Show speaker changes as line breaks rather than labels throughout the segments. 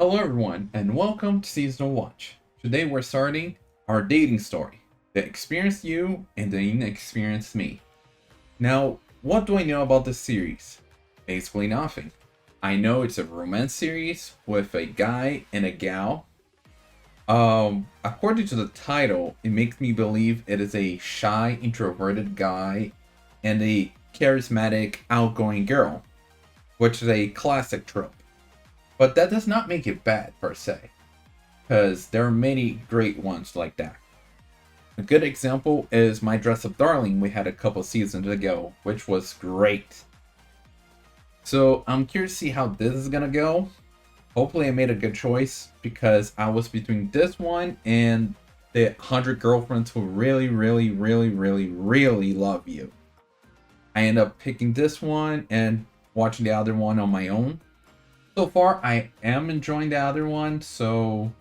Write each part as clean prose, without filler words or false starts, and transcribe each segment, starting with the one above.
Hello everyone and welcome to Seasonal Watch. Today we're starting our dating story, The Experienced You and the Inexperienced Me. Now, what do I know about this series? Basically nothing. I know it's a romance series with a guy and a gal. According to the title, it makes me believe it is a shy, introverted guy and a charismatic, outgoing girl, which is a classic trope. But that does not make it bad per se, because there are many great ones like that. A good example is My Dress Up Darling we had a couple seasons ago, which was great. So I'm curious to see how this is gonna go. Hopefully I made a good choice, because I was between this one and the 100 Girlfriends Who Really Love You. I end up picking this one and watching the other one on my own. So far, I am enjoying the other one, so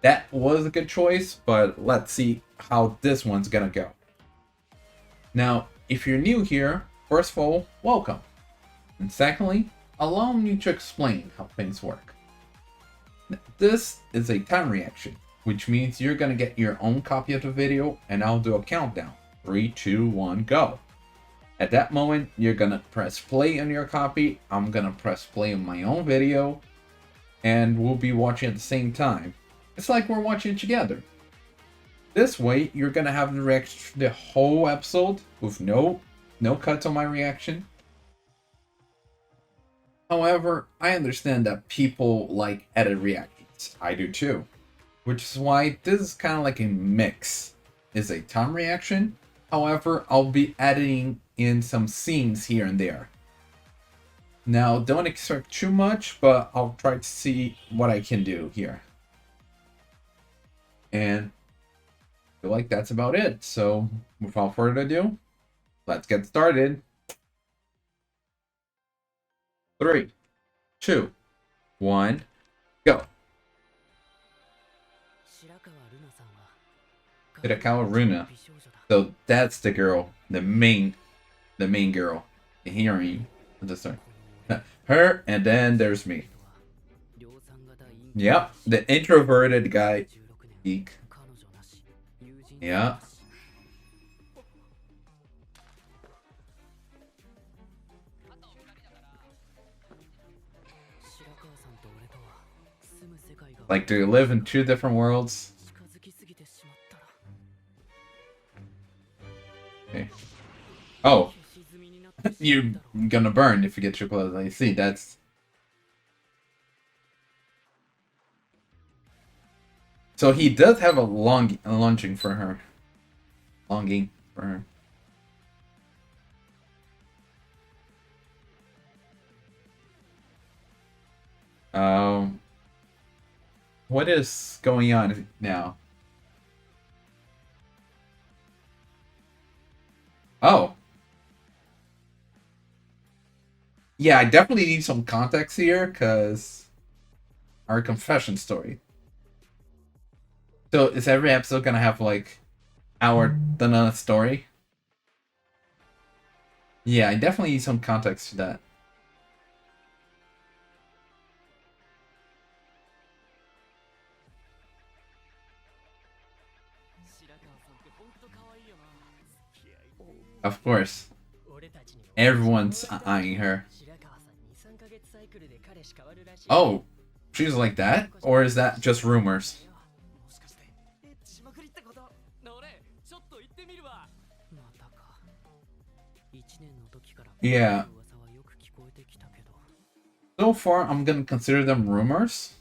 that was a good choice, but let's see how this one's gonna go. Now, if you're new here, first of all, welcome. And secondly, allow me to explain how things work. This is a time reaction, which means you're gonna get your own copy of the video, and I'll do a countdown. 3, 2, 1, go. At that moment, you're gonna press play on your copy, I'm gonna press play on my own video, and we'll be watching at the same time. It's like we're watching it together. This way, you're gonna have the reaction to the whole episode with no cuts on my reaction. However, I understand that people like edit reactions. I do too. Which is why this is kind of like a mix. It's a time reaction. However, I'll be editing in some scenes here and there. Now, don't expect too much, but I'll try to see what I can do here. And I feel like that's about it. So, without further ado, let's get started. 3, 2, 1, go. Shirakawa Runa. So that's the girl, the main girl, the heroine of the story. Her, and then there's me. Yep, the introverted guy, geek. Yeah. Like, do you live in two different worlds? Okay. Oh, you're gonna burn if you get too close. I see. That's. So he does have a longing for her. Longing for her. What is going on now? Oh. Yeah, I definitely need some context here, because our confession story. So is every episode gonna have like our Dana story? Yeah, I definitely need some context to that. Of course. Everyone's eyeing her. Oh, she's like that? Or is that just rumors? Yeah. So far, I'm gonna consider them rumors.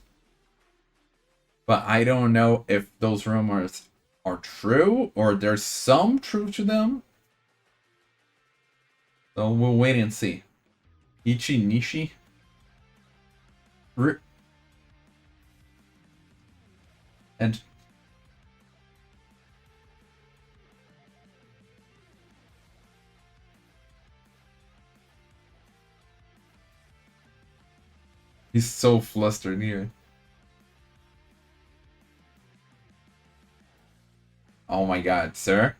But I don't know if those rumors are true, or there's some truth to them. So we'll wait and see. Ichi Nishi? And he's so flustered here. Oh my god, sir.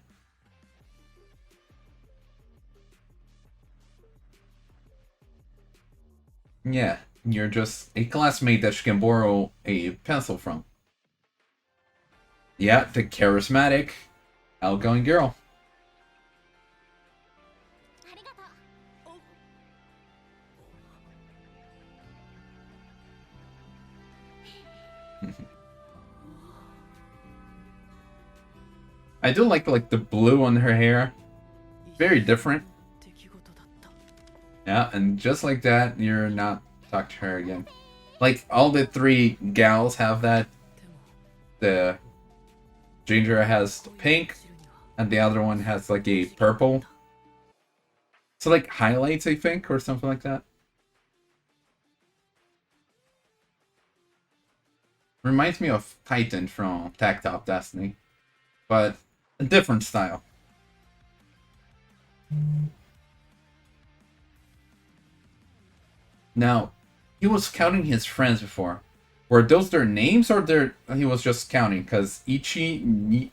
Yeah, You're just a classmate that she can borrow a pencil from. Yeah, the charismatic, outgoing girl. I do like the blue on her hair. Very different. Yeah, and just like that, you're not talking to her again. Like, all the three gals have that. The ginger has pink, and the other one has like a purple. So like highlights, I think, or something like that. Reminds me of Titan from Tactop Destiny, but a different style. Now, he was counting his friends before. Were those their names or he was just counting? Because Ichi ni,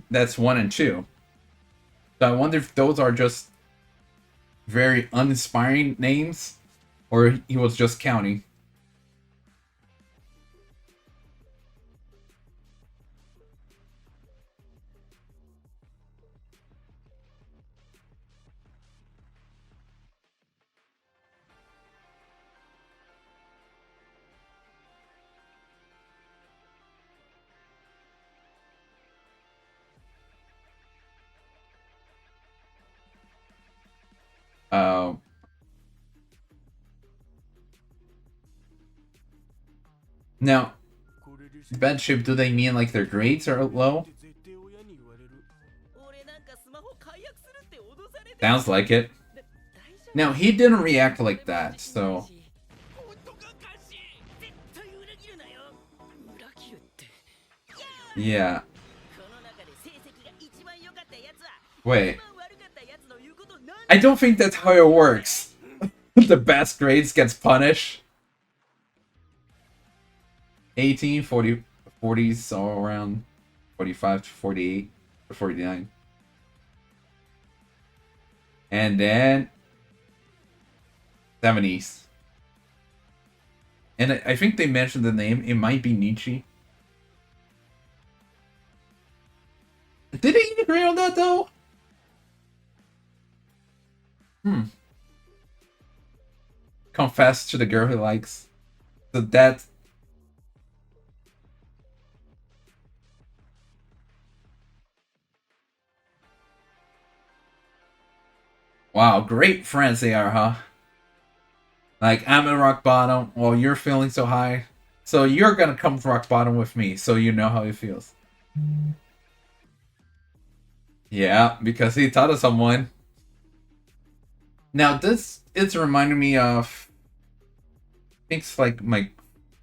that's 1 and 2. So I wonder if those are just very uninspiring names, or he was just counting. Uh, Now, bad shape, do they mean like their grades are low? Sounds like it. Now, he didn't react like that, so... Yeah. Wait. I don't think that's how it works. The best grades gets punished. 18, 40, 40s, all around 45 to 48 or 49. And then 70s. And I think they mentioned the name. It might be Nietzsche. Did they agree on that, though? Confess to the girl he likes. So that... Wow, great friends they are, huh? Like, I'm at rock bottom while you're feeling so high. So you're gonna come to rock bottom with me, so you know how it feels. Yeah, because he thought of someone. Now, this is reminding me of... I think it's like my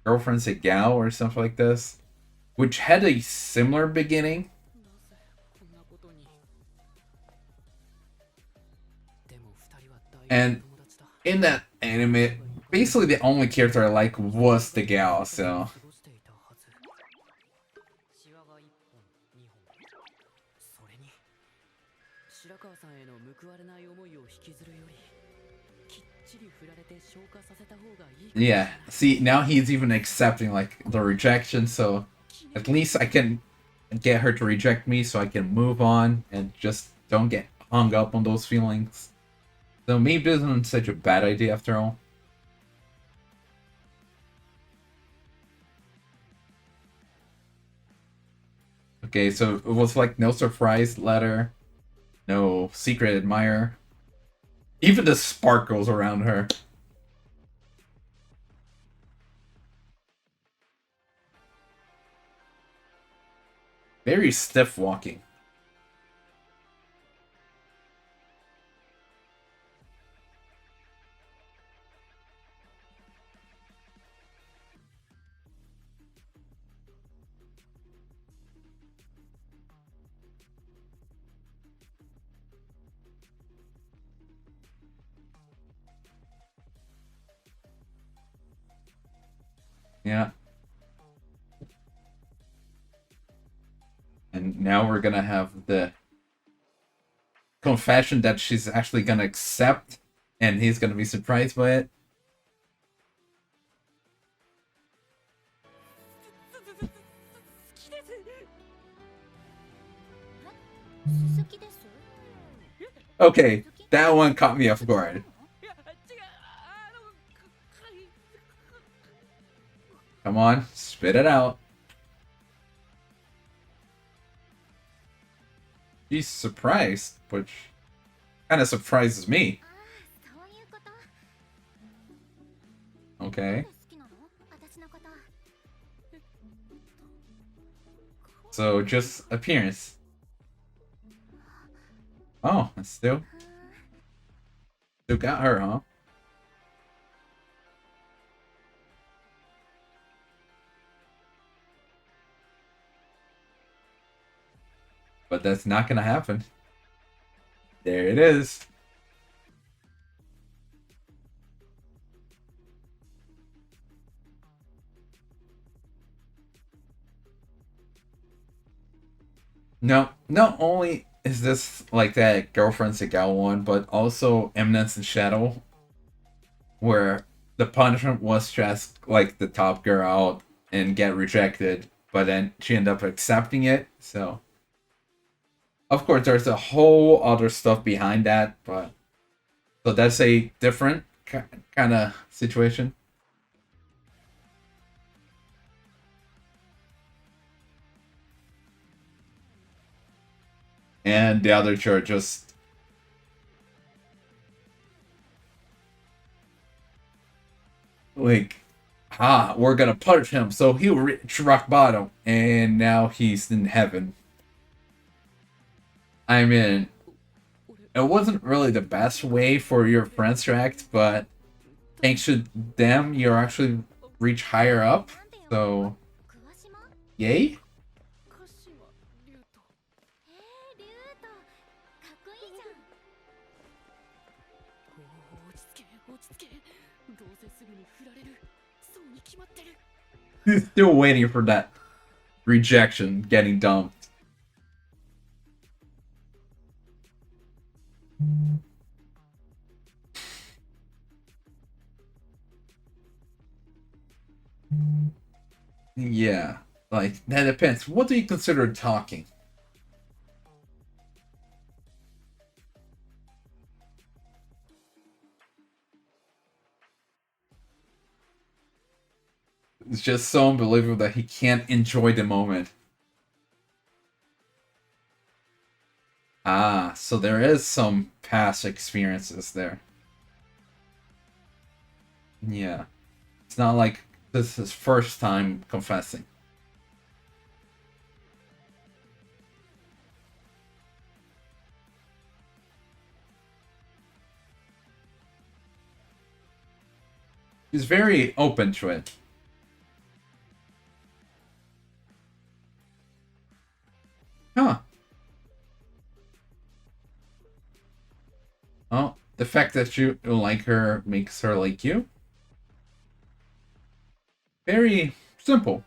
girlfriend's a gal or something like this. Which had a similar beginning. And in that anime, basically the only character I like was the gal, so... Yeah, see, now he's even accepting, like, the rejection, so... At least I can get her to reject me so I can move on and just don't get hung up on those feelings. So maybe this isn't such a bad idea after all. Okay, so it was like no surprise letter, no secret admirer. Even the sparkles around her. Very stiff walking. Yeah. And now we're gonna have the confession that she's actually gonna accept, and he's gonna be surprised by it. Okay, that one caught me off guard. Come on, spit it out. She's surprised, which kind of surprises me. Okay. So just appearance. Oh, it's still got her, huh? But that's not gonna happen. There it is. No, not only is this like that Girlfriend Segal one, but also Eminence and Shadow, where the punishment was just like the top girl out and get rejected, but then she ended up accepting it. So, of course, there's a whole other stuff behind that, but so that's a different kind of situation. And the other two are just like, we're gonna punish him so he'll reach rock bottom, and now he's in heaven. I mean, it wasn't really the best way for your friends to act, but thanks to them, you actually reach higher up. So, yay. He's still waiting for that rejection, getting dumped. Yeah, like that depends. What do you consider talking? It's just so unbelievable that he can't enjoy the moment. Ah, so there is some past experiences there. Yeah. It's not like this is his first time confessing. He's very open to it. Huh. Oh, the fact that you like her makes her like you? Very simple.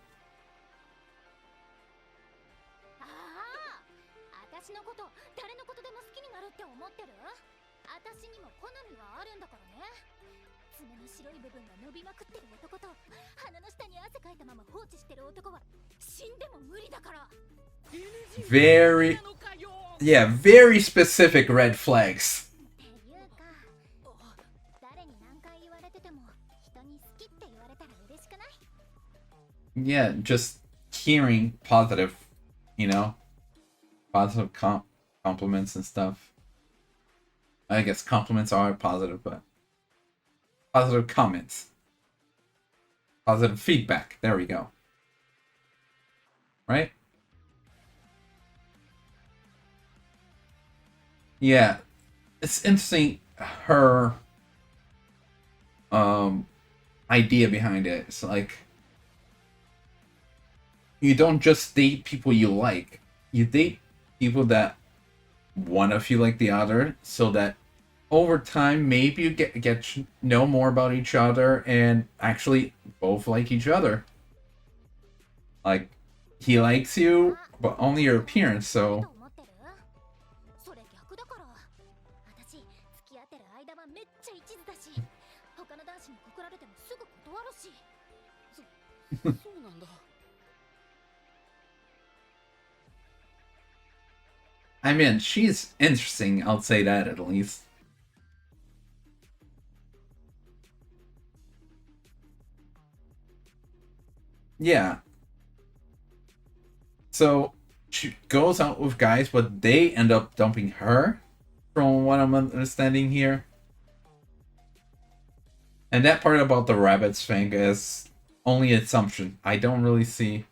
Very, yeah, very specific red flags. Yeah, just hearing positive, you know, positive compliments and stuff. I guess compliments are positive, but positive comments, positive feedback. There we go. Right? Yeah, it's interesting her um idea behind it. It's like you don't just date people you like. You date people that one of you like the other, so that over time maybe you get to know more about each other and actually both like each other. Like he likes you, but only your appearance. So I mean, she's interesting, I'll say that at least. Yeah. So she goes out with guys, but they end up dumping her, from what I'm understanding here. And that part about the rabbits thing is only assumption. I don't really see.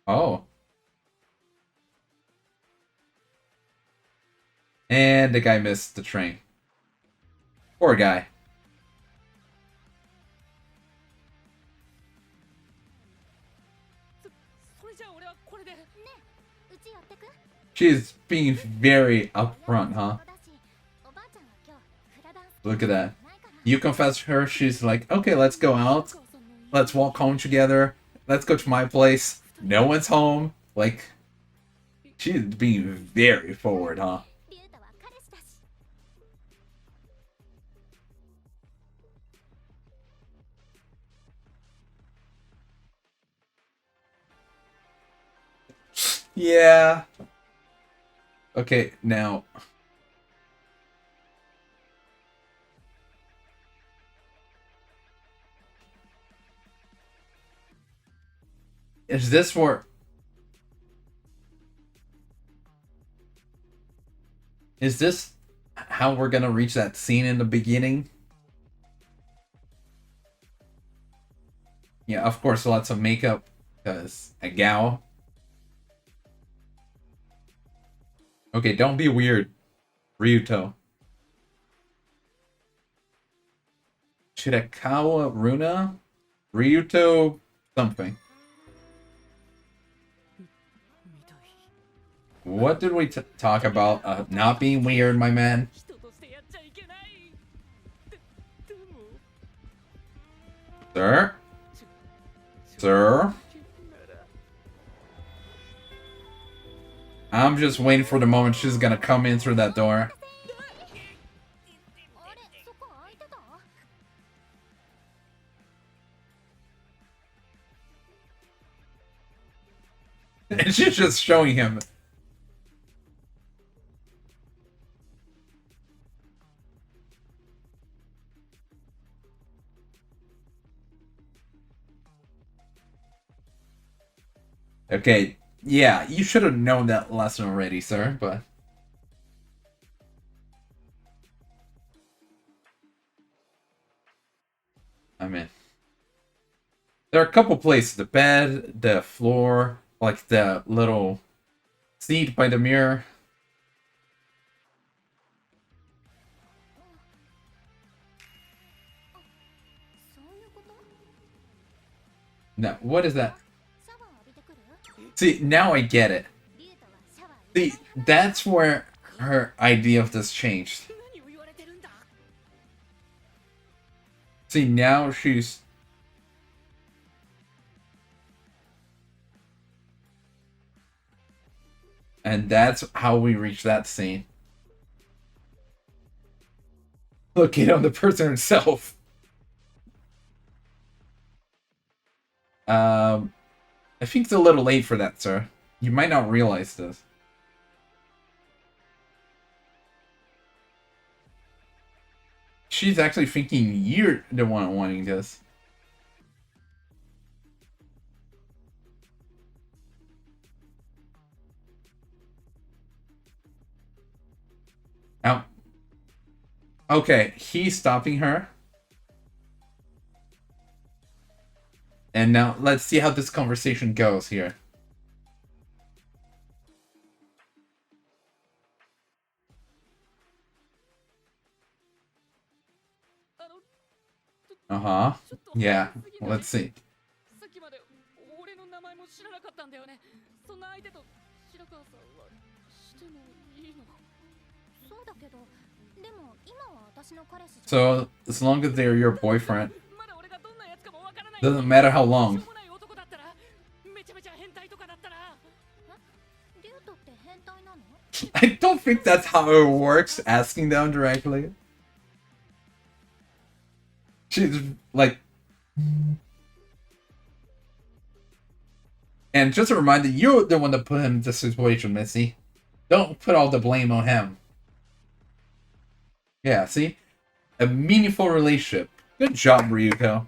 Oh. And the guy missed the train. Poor guy. She's being very upfront, huh? Look at that. You confess her, she's like, okay, let's go out. Let's walk home together. Let's go to my place. No one's home. Like, she's being very forward, huh? Yeah. Okay, now. Is this where. Is this how we're gonna reach that scene in the beginning? Yeah, of course, lots of makeup, because a gal. Okay, don't be weird, Ryuto. Shirakawa Runa? Ryuto something. What did we talk about? Not being weird, my man. Sir? Sir? I'm just waiting for the moment she's gonna come in through that door. And she's just showing him. Okay, yeah, you should have known that lesson already, sir, but... I mean... There are a couple places. The bed, the floor, like the little seat by the mirror. Now, what is that? See, now I get it. See, that's where her idea of this changed. See, now she's... And that's how we reach that scene. Looking on the person himself. I think it's a little late for that, sir. You might not realize this. She's actually thinking you're the one wanting this. Now, okay, he's stopping her. And now let's see how this conversation goes here. Uh-huh. Yeah, let's see. So, as long as they're your boyfriend, doesn't matter how long. I don't think that's how it works, asking them directly. She's like... And And just a reminder, you're the one that put him in this situation, Missy. Don't put all the blame on him. Yeah, see? A meaningful relationship. Good job, Ryuto.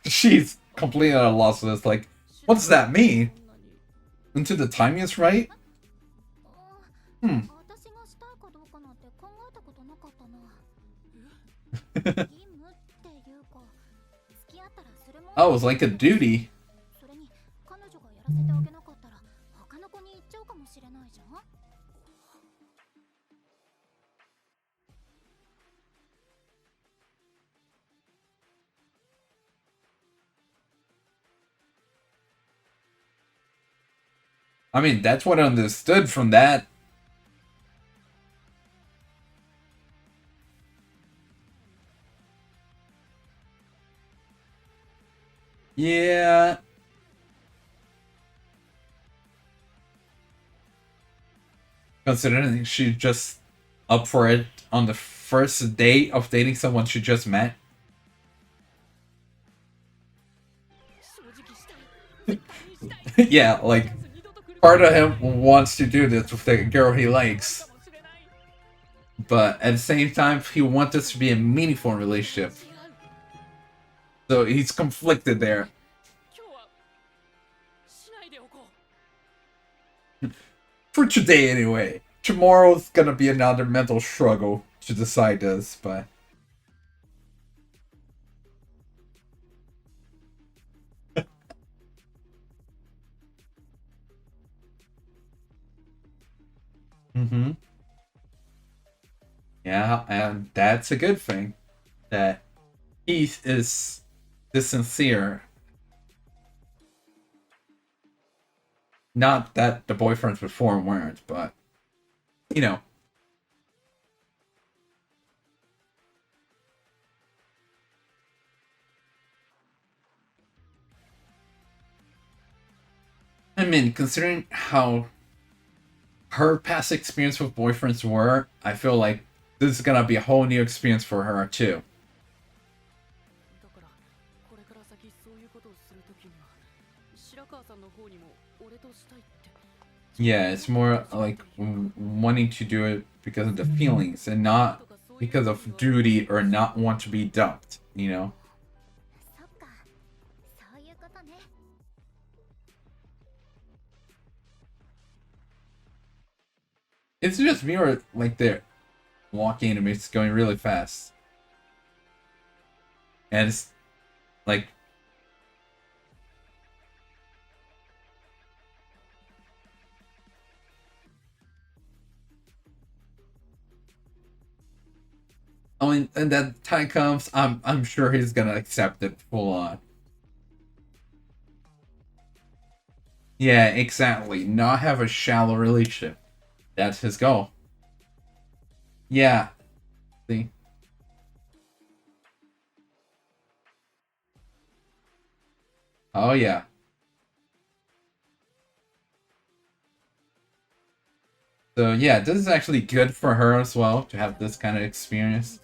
She's completely at a loss with this. Like, what does that mean? Until the timing is right? Hmm. Oh, it's like a duty. I mean, that's what I understood from that. Yeah. Considering she's just up for it on the first date of dating someone she just met. Yeah, like, part of him wants to do this with the girl he likes. But at the same time, he wants this to be a meaningful relationship. So he's conflicted there. For today, anyway. Tomorrow's gonna be another mental struggle to decide this, but... Mm-hmm. Yeah, and that's a good thing. That Heath is sincere. Not that the boyfriends before weren't, but... You know. I mean, considering how her past experience with boyfriends were, I feel like this is gonna be a whole new experience for her too. Yeah, it's more like wanting to do it because of the feelings and not because of duty or not want to be dumped, you know? It's just me or like they're walking and it's going really fast. And it's like I mean, and that time comes, I'm sure he's gonna accept it full on. Yeah, exactly. Not have a shallow relationship. That's his goal. Yeah. See. Oh yeah. So yeah, this is actually good for her as well to have this kind of experience.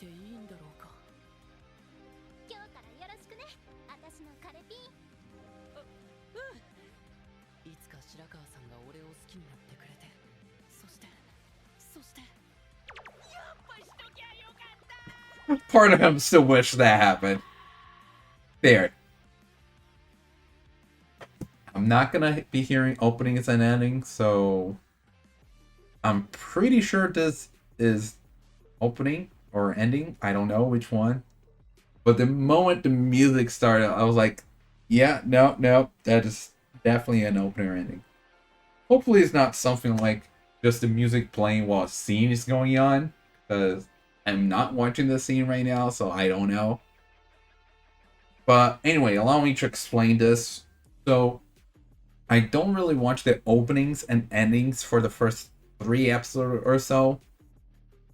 Part of him still wish that happened. There. I'm not gonna be hearing openings and endings, so I'm pretty sure this is opening or ending. I don't know which one. But the moment the music started, I was like, yeah, no, no, that is definitely an opener ending. Hopefully it's not something like just the music playing while a scene is going on, because I'm not watching the scene right now, so I don't know. But anyway, allow me to explain this. So I don't really watch the openings and endings for the first 3 episodes or so,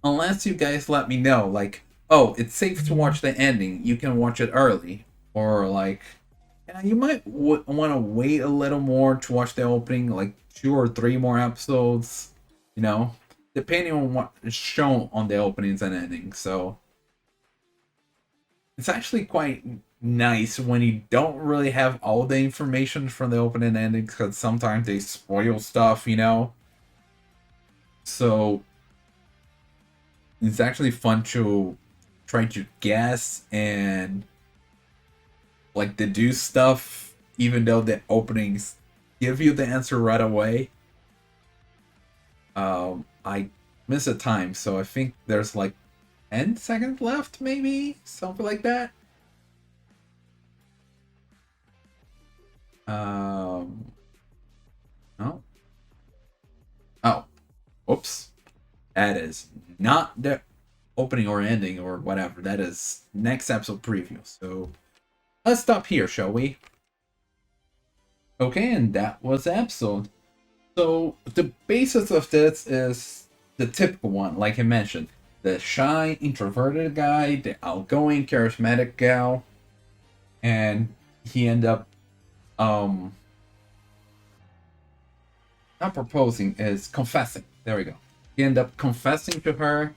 unless you guys let me know, like, oh, it's safe to watch the ending. You can watch it early, or like, yeah, you might want to wait a little more to watch the opening, like 2 or 3 more episodes. You know, depending on what is shown on the openings and endings. So it's actually quite nice when you don't really have all the information from the opening and endings, because sometimes they spoil stuff, you know. So it's actually fun to try to guess and like deduce stuff, even though the openings give you the answer right away. I miss a time, so I think there's like 10 seconds left, maybe something like that. No. Oh, whoops. That is not the opening or ending or whatever. That is next episode preview. So let's stop here, shall we? Okay, and that was the episode. So the basis of this is the typical one, like I mentioned. The shy, introverted guy, the outgoing, charismatic gal, and he ended up not proposing, is confessing. There we go. He ended up confessing to her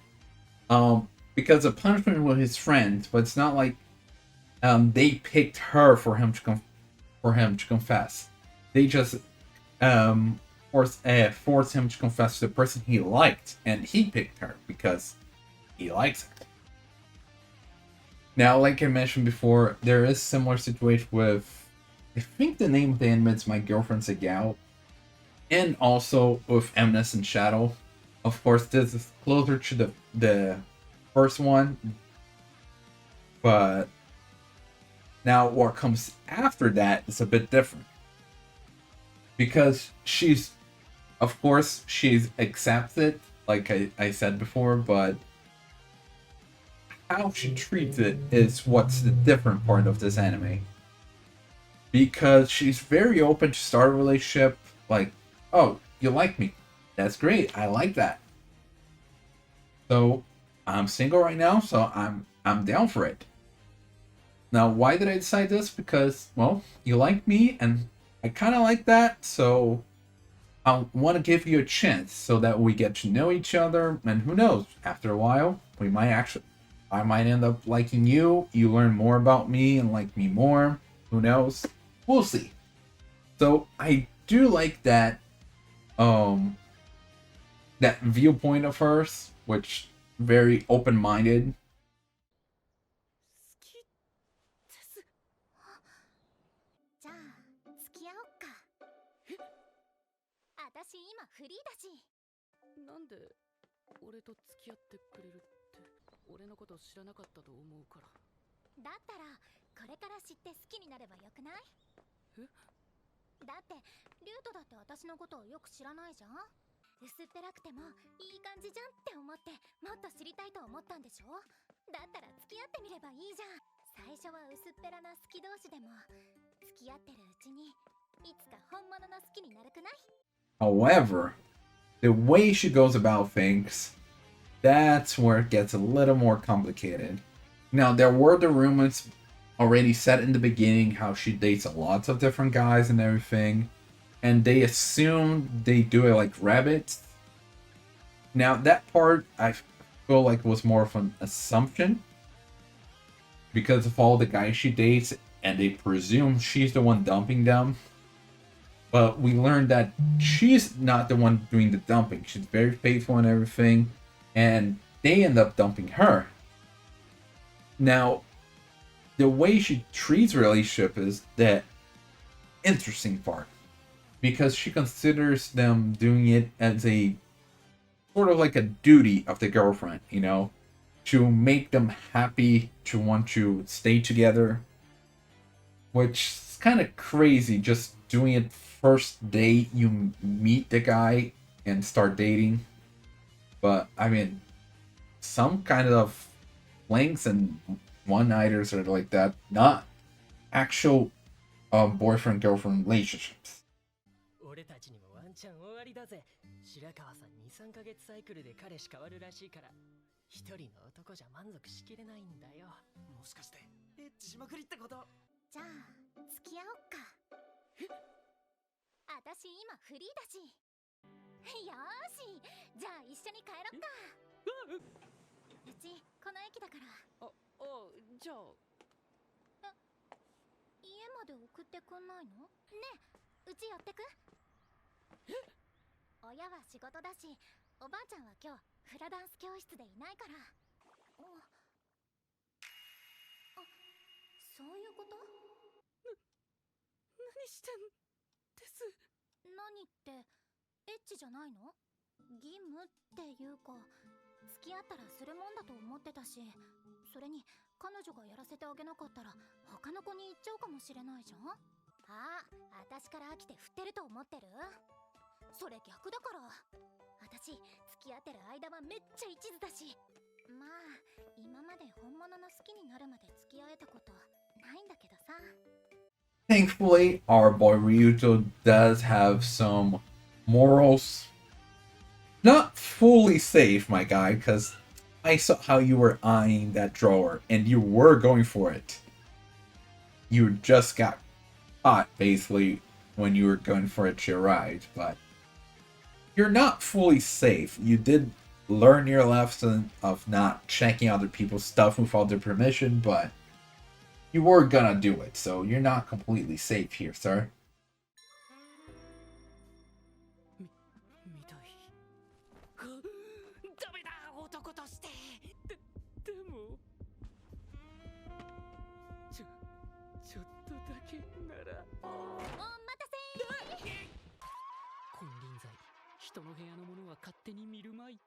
because the punishment was his friends, but it's not like they picked her for him to confess. They just forced him to confess to the person he liked, and he picked her because he likes her. Now, like I mentioned before, there is similar situation with, I think the name of the anime is My Girlfriend's a Gal, and also with Evanescent Shadow. Of course, this is closer to the first one, but now what comes after that is a bit different. Because she's, of course, she's accepted, like I said before, but how she treats it is what's the different part of this anime. Because she's very open to start a relationship, like, oh, you like me. That's great. I like that. So I'm single right now, so I'm down for it. Now, why did I decide this? Because, well, you like me, and I kind of like that, so I want to give you a chance so that we get to know each other, and who knows, after a while, I might end up liking you, you learn more about me and like me more, who knows, we'll see. So I do like that, that viewpoint of hers, which very open-minded.
じゃあ付き合おっか。私今フリーだし。
なんで俺と付き合ってくれるって俺のこと知らなかったと思うから。
だったらこれから知って好きになればよくない？
え？
だってリュウトだって私のことをよく知らないじゃん。薄っぺらくてもいい感じじゃんって思ってもっと知りたいと思ったんでしょ。だったら付き合ってみればいいじゃん。最初は薄っぺらな好き同士でも付き合ってるうちにいつか本物の好きになるくない？
However, the way she goes about things, that's where it gets a little more complicated. Now, there were the rumors already set in the beginning how she dates lots of different guys and everything, and they assume they do it like rabbits. Now, that part I feel like was more of an assumption because of all the guys she dates, and they presume she's the one dumping them. But we learned that she's not the one doing the dumping. She's very faithful and everything, and they end up dumping her. Now, the way she treats relationship is the interesting part, because she considers them doing it as a sort of like a duty of the girlfriend, you know, to make them happy, to want to stay together, which is kind of crazy, just doing it first date you meet the guy and start dating. But I mean, some kind of flings and one-nighters are like that, not actual boyfriend girlfriend relationships.
俺たちにもワンチャン終わりだぜ。白川さん2、3ヶ月サイクルで彼氏変わるらしいから、一人の男じゃ満足しきれないんだよ。もしかしてエッチしまくりってこと？
じゃあ付き合おっか。私今フリーだし。よーし、じゃあ一緒に帰ろっか。うちこの駅だから。
じゃあ
家まで送ってくんないの？ねえ、うち寄ってく？親は仕事だし、おばあちゃんは今日フラダンス教室でいないから。そういうこと？
何してんです
何って、エッチじゃないの？義務っていうか、付き合ったらするもんだと思ってたし、それに彼女がやらせてあげなかったら他の子に行っちゃうかもしれないじゃん。あ、私から飽きて振ってると思ってる？それ逆だから。私付き合ってる間はめっちゃ一途だし、まあ今まで本物の好きになるまで付き合えたことないんだけどさ。
Thankfully, our boy Ryuto does have some morals. Not fully safe, my guy, because I saw how you were eyeing that drawer and you were going for it. You just got caught, basically, when you were going for it to your ride, but you're not fully safe. You did learn your lesson of not checking other people's stuff without their permission, but you were gonna do it, so you're not completely safe here, sir.
みたい。ダメだ、男として。でもちょっとだけなら。
お待たせ。
金輪際、人の部屋のものは勝手に見るまい。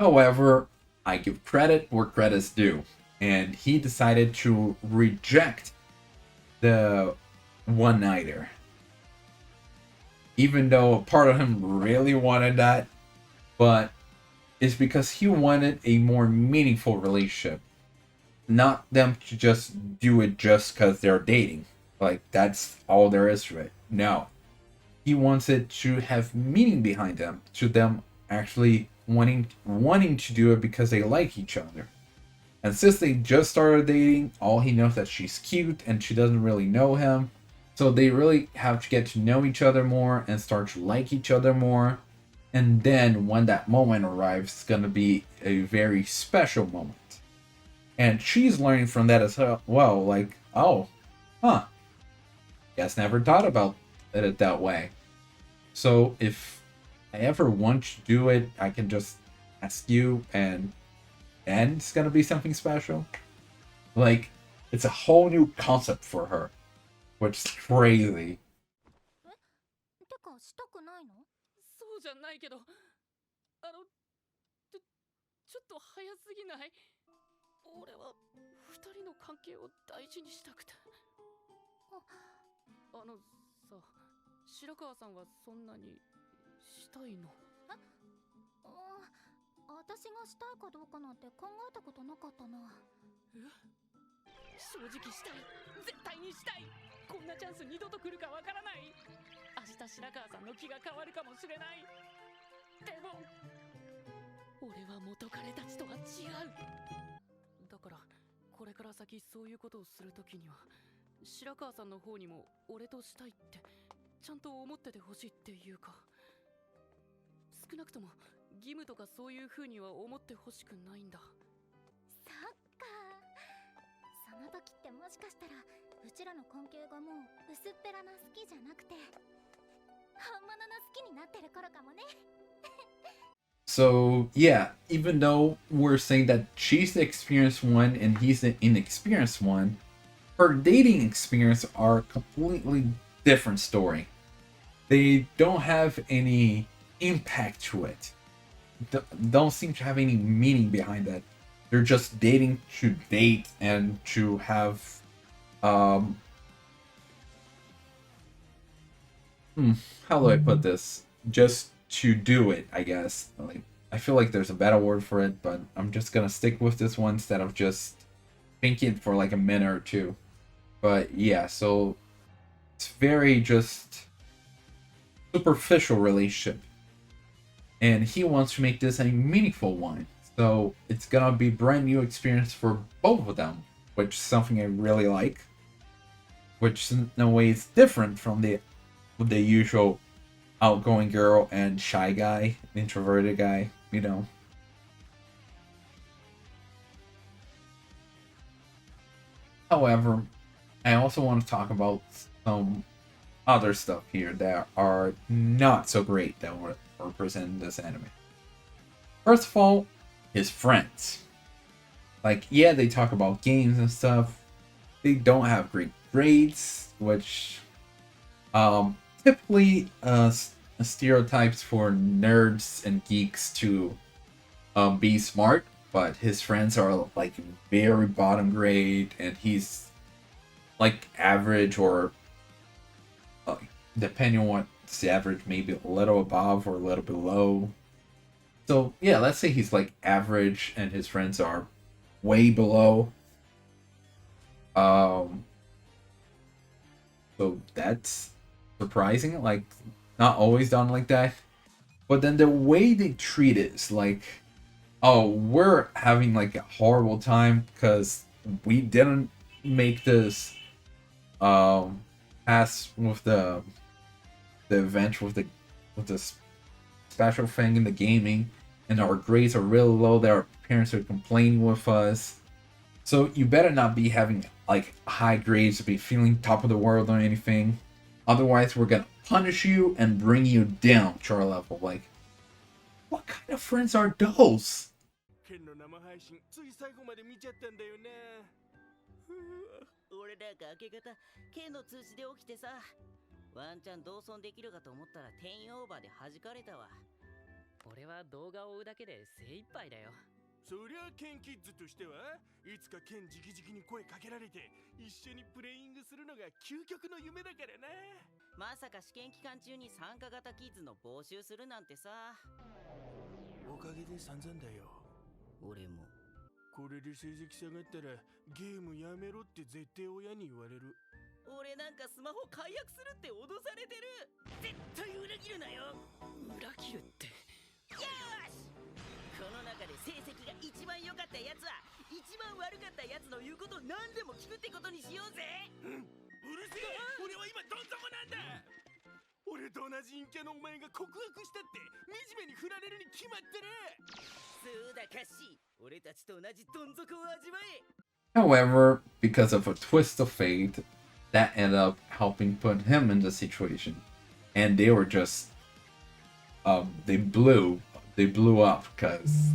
However, I give credit where credit's due, and he decided to reject the one-nighter. Even though part of him really wanted that, but it's because he wanted a more meaningful relationship. Not them to just do it just because they're dating. Like, that's all there is to it. No. He wants it to have meaning behind them, to them actually wanting to do it because they like each other. And since they just started dating, all he knows that she's cute and she doesn't really know him. So they really have to get to know each other more and start to like each other more. And then when that moment arrives, it's gonna be a very special moment. And she's learning from that as well, like, oh, huh, guess never thought about it that way. So if I ever want to do it, I can just ask you, and it's gonna be something special. Like, it's a whole new concept for her, which is crazy.
てかしたくないの？
そうじゃないけど、ちょっと早すぎない？俺は二人の関係を大事にしたくて。さ、白川さんはそんなにしたいの？
私がしたいかどうかなんて考えたことなかったな。
正直したい、絶対にしたい。こんなチャンス二度と来るかわからない。明日白川さんの気が変わるかもしれない。でも俺は元彼たちとは違う。だからこれから先そういうことをするときには、白川さんの方にも俺としたいってちゃんと思っててほしいっていうか、少なくとも義務とかそういう風には思ってほしくないんだ。
そっか。その時ってもしかしたらうちらの関係がもう薄っぺらな好きじゃなくて、本物の好きになってる頃かもね。
So, yeah, even though we're saying that she's the experienced one and he's the inexperienced one, her dating experience are a completely different story. They don't have any impact to it. Don't seem to have any meaning behind that. They're just dating to date and to have how do I put this? Just to do it, I guess. Like, I feel like there's a better word for it, but I'm just gonna stick with this one instead of just thinking for like a minute or two. But yeah, so it's very just superficial relationship. And he wants to make this a meaningful one. So it's gonna be brand new experience for both of them, which is something I really like. Which in a way is different from the usual outgoing girl and shy guy, introverted guy, you know. However, I also want to talk about some other stuff here that are not so great that were presented in this anime. First of all, his friends. Like, yeah, they talk about games and stuff. They don't have great grades, which typically stereotypes for nerds and geeks to be smart, but his friends are like very bottom grade, and he's like average or uh, depending on what's the average, maybe a little above or a little below. So yeah, let's say he's like average, and his friends are way below. Um, so that's surprising. Like, not always done like that. But then the way they treat it is like, oh, we're having like a horrible time because we didn't make this pass with the event with the special thing in the gaming, and our grades are really low. That our parents are complaining with us. So you better not be having like high grades to be feeling top of the world or anything. Otherwise, we're gonna punish you and bring you down to our level. Like, what kind of friends are those?
ケンの生配信つい最後まで見ちゃったんだよな。
俺なんか明け方Kの通知で起きてさ、ワンチャン同村できるかと思ったら10オーバーで弾かれたわ。
俺は動画を追うだけで精一杯だよ。
そりゃケンキッズとしてはいつかケン直々に声かけられて一緒にプレイングするのが究極の夢だからな。
まさか試験期間中に参加型キッズの募集するなんてさ。
おかげで散々だよ。
俺も。
これで成績下がったらゲームやめろって絶対親に言われる。
俺なんかスマホ解約するって脅されてる。絶対裏切るなよ。
裏切るって。
よし、この中で成績が一番良かったやつは一番悪かったやつの言うこと何でも聞くってことにしようぜ。
うるせえ、俺は今どん底なんだ。俺と同じ陰キャのお前が告白したって惨めに振られるに決まってる。
そうだカッシー、俺たちと同じどん底を味わえ。
However, because of a twist of fate, that ended up helping put him in the situation, and they were just, they blew up because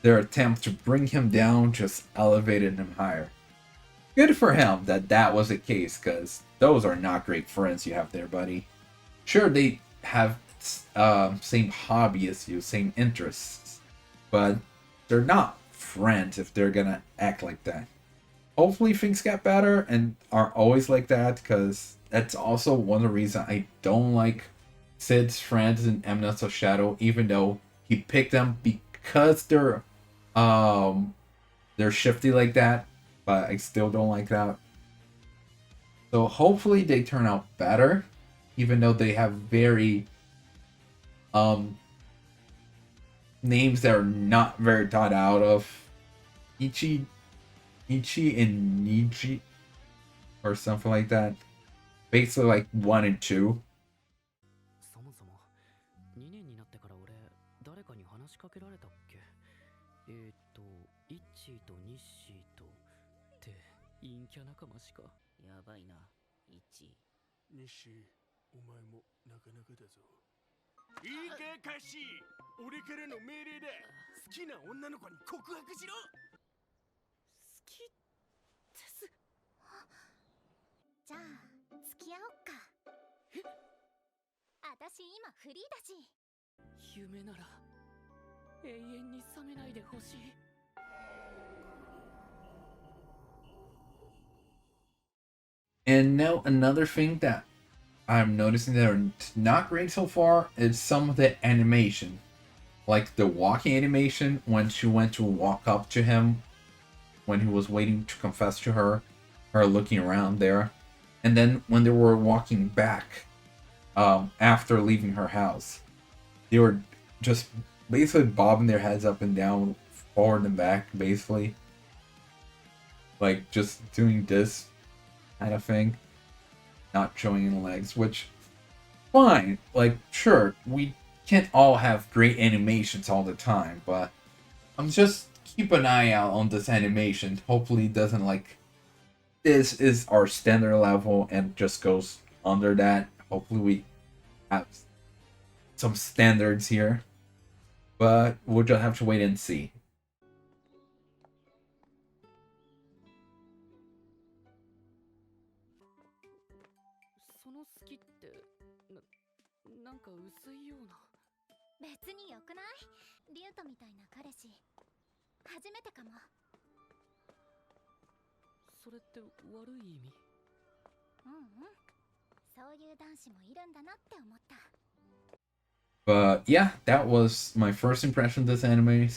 their attempt to bring him down just elevated him higher. Good for him that was the case, because those are not great friends you have there, buddy. Sure, they have same hobby as you, same interests, but they're not friends if they're gonna act like that. Hopefully things get better and are always like that, because that's also one of the reasons I don't like Sid's friends in Eminence of Shadow, even though he picked them because they're shifty like that, but I still don't like that. So hopefully they turn out better, even though they have very names that are not very thought out of. Ichi and Niji or something like that. Basically like 1 and 2.
そもそも2年になってから俺誰かに話しかけられたっけ。イッチーとニッシーとって陰キャ仲間しか。
やばいな、イッチ。
西、お前もなかなかだぞ。いいかカッシー、俺からの命令だ。好きな女の子に告白しろ。
好きです。
じゃあ付き合おっか。私今フリーだし。
夢なら永遠に覚めないでほしい。
And now another thing that I'm noticing that are not great so far is some of the animation. Like the walking animation when she went to walk up to him when he was waiting to confess to her looking around there. And then when they were walking back after leaving her house, they were just basically bobbing their heads up and down, forward and back, basically. Like just doing this kind of thing, not showing any legs, which fine. Like, sure, we can't all have great animations all the time, but I'm just keep an eye out on this animation. Hopefully, it doesn't like this is our standard level and just goes under that. Hopefully, we have some standards here, but we'll just have to wait and see.
その好きってなんか薄いような。
別によくない？リュウトみたいな彼氏初めてかも。
それって悪い意味？
うんうん、そういう男子もいるんだなって思った。
But yeah, that was my first impression of this anime.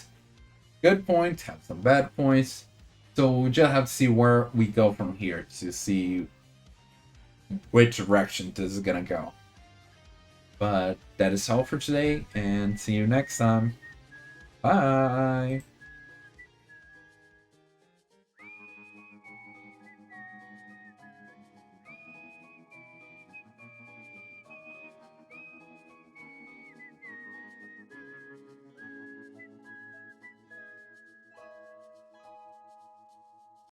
Good points, have some bad points. So we just have to see where we go from here to see which direction this is gonna go. But that is all for today, and see you next time. Bye!